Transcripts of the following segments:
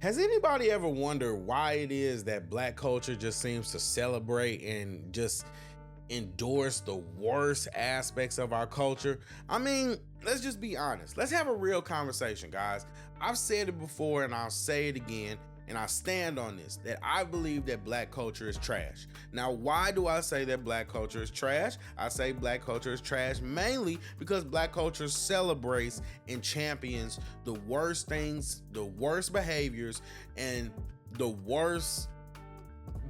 Has anybody ever wondered why it is that black culture just seems to celebrate and just endorse the worst aspects of our culture? I mean, let's just be honest. Let's have a real conversation, guys. I've said it before and I'll say it again, and I stand on this, that I believe that black culture is trash. Now, why do I say that black culture is trash? I say black culture is trash mainly because black culture celebrates and champions the worst things, the worst behaviors, and the worst,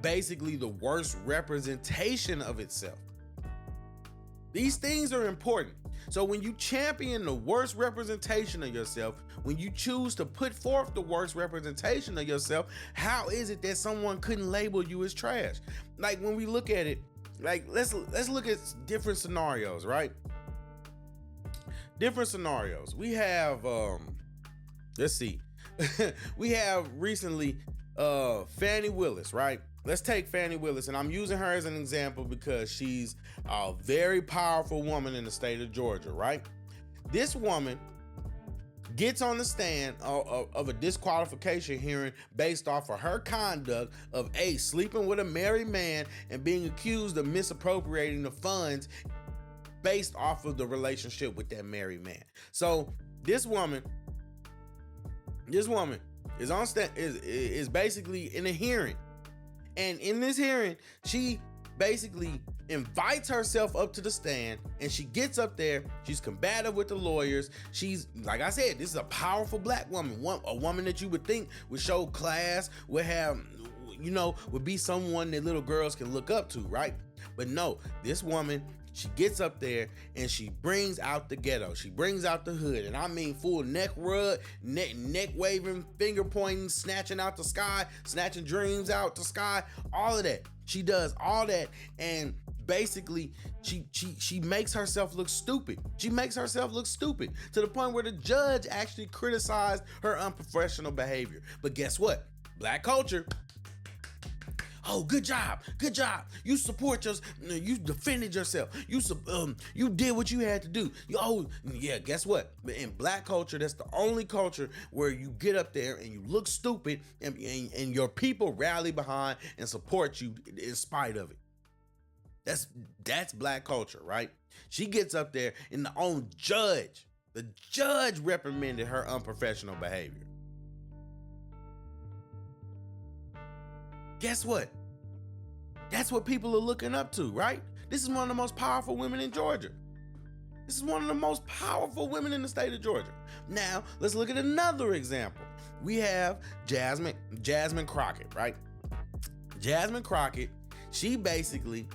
basically the worst representation of itself. These things are important. So when you champion the worst representation of yourself, when you choose to put forth the worst representation of yourself, how is it that someone couldn't label you as trash? Like when we look at it, like let's look at different scenarios, right? Different scenarios. We have let's see. We have recently Fani Willis, right? Let's take Fani Willis, and I'm using her as an example because she's a very powerful woman in the state of Georgia, right? This woman gets on the stand of a disqualification hearing based off of her conduct of sleeping with a married man and being accused of misappropriating the funds based off of the relationship with that married man. So this woman is on stand, is basically in a hearing. And in this hearing, she basically invites herself up to the stand, and she gets up there. She's combative with the lawyers. She's, like I said, this is a powerful black woman, a woman that you would think would show class, would have, would be someone that little girls can look up to, right? But no, this woman, she gets up there and she brings out the ghetto. She brings out the hood. And I mean full neck rub, neck waving, finger pointing, snatching out the sky, snatching dreams out the sky, all of that. She does all that. And basically she makes herself look stupid. She makes herself look stupid to the point where the judge actually criticized her unprofessional behavior. But guess what? Black culture. Oh, good job. You support you defended yourself. You did what you had to do. Guess what? In black culture, that's the only culture where you get up there and you look stupid and your people rally behind and support you in spite of it. That's black culture, right? She gets up there and the judge reprimanded her unprofessional behavior. Guess what? That's what people are looking up to, right? This is one of the most powerful women in Georgia. This is one of the most powerful women in the state of Georgia. Now, let's look at another example. We have Jasmine Crockett, right? Jasmine Crockett, she basically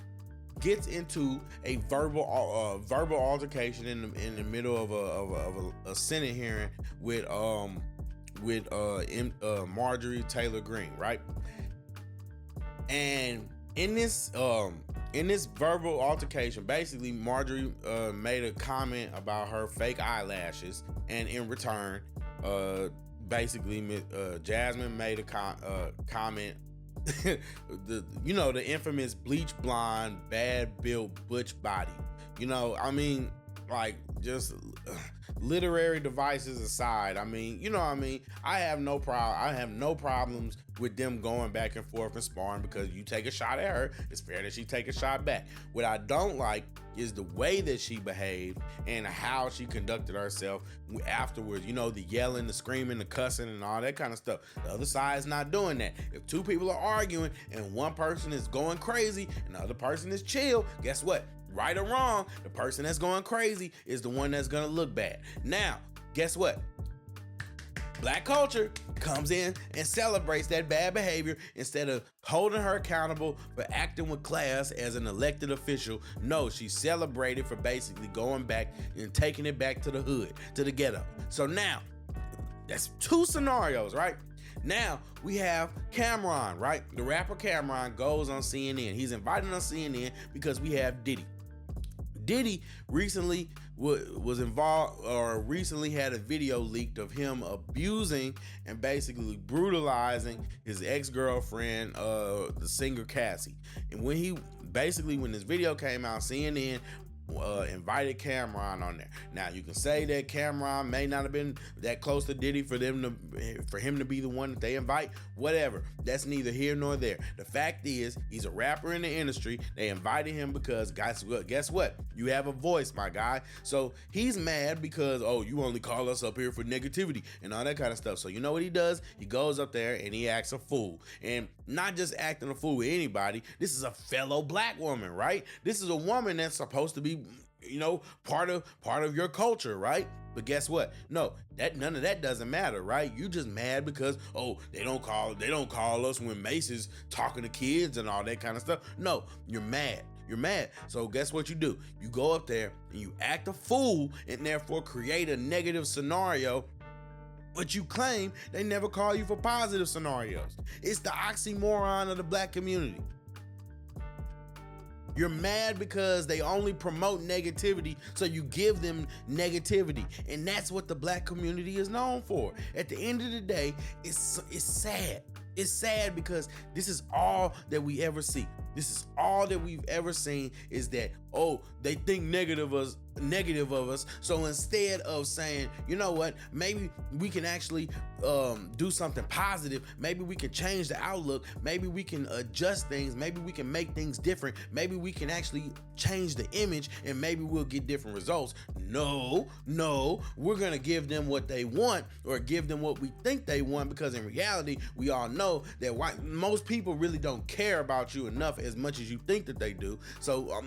gets into a verbal altercation in the middle of a Senate hearing with Marjorie Taylor Greene, right? And in this verbal altercation, basically Marjorie made a comment about her fake eyelashes, and in return, basically Jasmine made a comment. the infamous bleach blonde, bad built butch body. Just literary devices aside, I have no problems with them going back and forth and sparring, because you take a shot at her, it's fair that she take a shot back. What I don't like is the way that she behaved and how she conducted herself afterwards. The yelling, the screaming, the cussing, and all that kind of stuff. The other side is not doing that. If two people are arguing and one person is going crazy and the other person is chill, guess what? Right or wrong, the person that's going crazy is the one that's gonna look bad. Now, guess what? Black culture comes in and celebrates that bad behavior instead of holding her accountable for acting with class as an elected official. No, she's celebrated for basically going back and taking it back to the hood, to the ghetto. So now, that's two scenarios, right? Now we have Cameron, right? The rapper Cameron goes on CNN. He's invited on CNN because we have Diddy. Diddy recently was involved, or recently had a video leaked of him abusing and basically brutalizing his ex-girlfriend, the singer Cassie. And when this video came out, CNN invited Cameron on there. Now you can say that Cameron may not have been that close to Diddy for him to be the one that they invite. Whatever. That's neither here nor there. The fact is, he's a rapper in the industry. They invited him because guess what? You have a voice, my guy. So he's mad because, oh, you only call us up here for negativity and all that kind of stuff. So you know what he does? He goes up there and he acts a fool. And not just acting a fool with anybody. This is a fellow black woman, right? This is a woman that's supposed to be, part of your culture, right? But guess what? No, none of that doesn't matter, right? You just mad because, oh, they don't call us when Mace is talking to kids and all that kind of stuff. No, you're mad. You're mad. So guess what you do? You go up there and you act a fool and therefore create a negative scenario, but you claim they never call you for positive scenarios. It's the oxymoron of the black community. You're mad because they only promote negativity, so you give them negativity. And that's what the black community is known for. At the end of the day, it's sad. It's sad because this is all that we ever see. This is all that we've ever seen is that, oh, they think negative of us. So instead of saying, you know what, maybe we can actually do something positive. Maybe we can change the outlook. Maybe we can adjust things. Maybe we can make things different. Maybe we can actually change the image and maybe we'll get different results. No, we're going to give them what they want or give them what we think they want, because in reality, we all know that most people really don't care about you enough as much as you think that they do. So,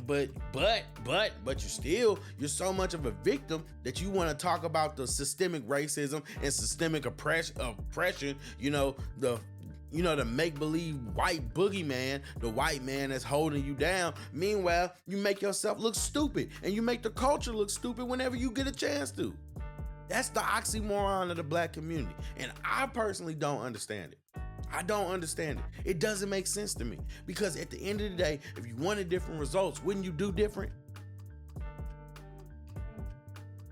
but you're so much of a victim that you want to talk about the systemic racism and systemic oppression, the make-believe white boogeyman, the white man that's holding you down. Meanwhile, you make yourself look stupid and you make the culture look stupid whenever you get a chance to. That's the oxymoron of the black community. And I personally don't understand it. I don't understand it. It doesn't make sense to me, because at the end of the day, if you wanted different results, wouldn't you do different?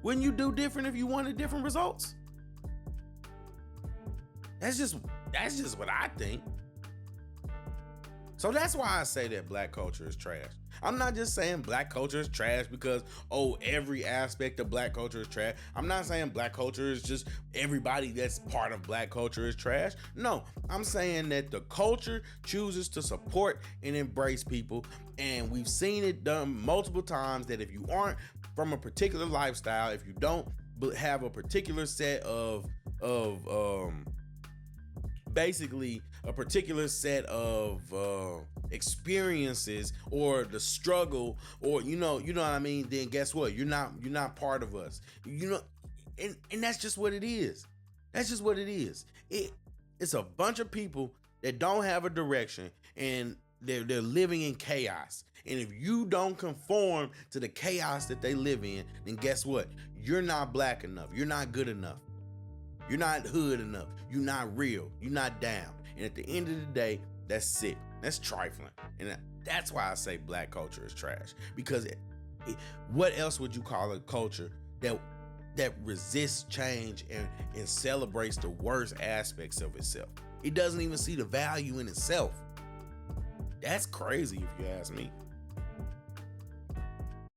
Wouldn't you do different if you wanted different results? That's just what I think. So that's why I say that black culture is trash. I'm not just saying black culture is trash because, oh, every aspect of black culture is trash. I'm not saying black culture is just everybody that's part of black culture is trash. No, I'm saying that the culture chooses to support and embrace people. And we've seen it done multiple times that if you aren't from a particular lifestyle, if you don't have a particular set of basically a particular set of experiences or the struggle, or you know what I mean, then guess what? You're not part of us. And that's just what it is. That's just what it is. It's a bunch of people that don't have a direction and they're living in chaos. And if you don't conform to the chaos that they live in, then guess what? You're not black enough. You're not good enough. You're not hood enough. You're not real. You're not down. And at the end of the day, that's sick. That's trifling. And that's why I say black culture is trash. Because what else would you call a culture that resists change and celebrates the worst aspects of itself? It doesn't even see the value in itself. That's crazy if you ask me.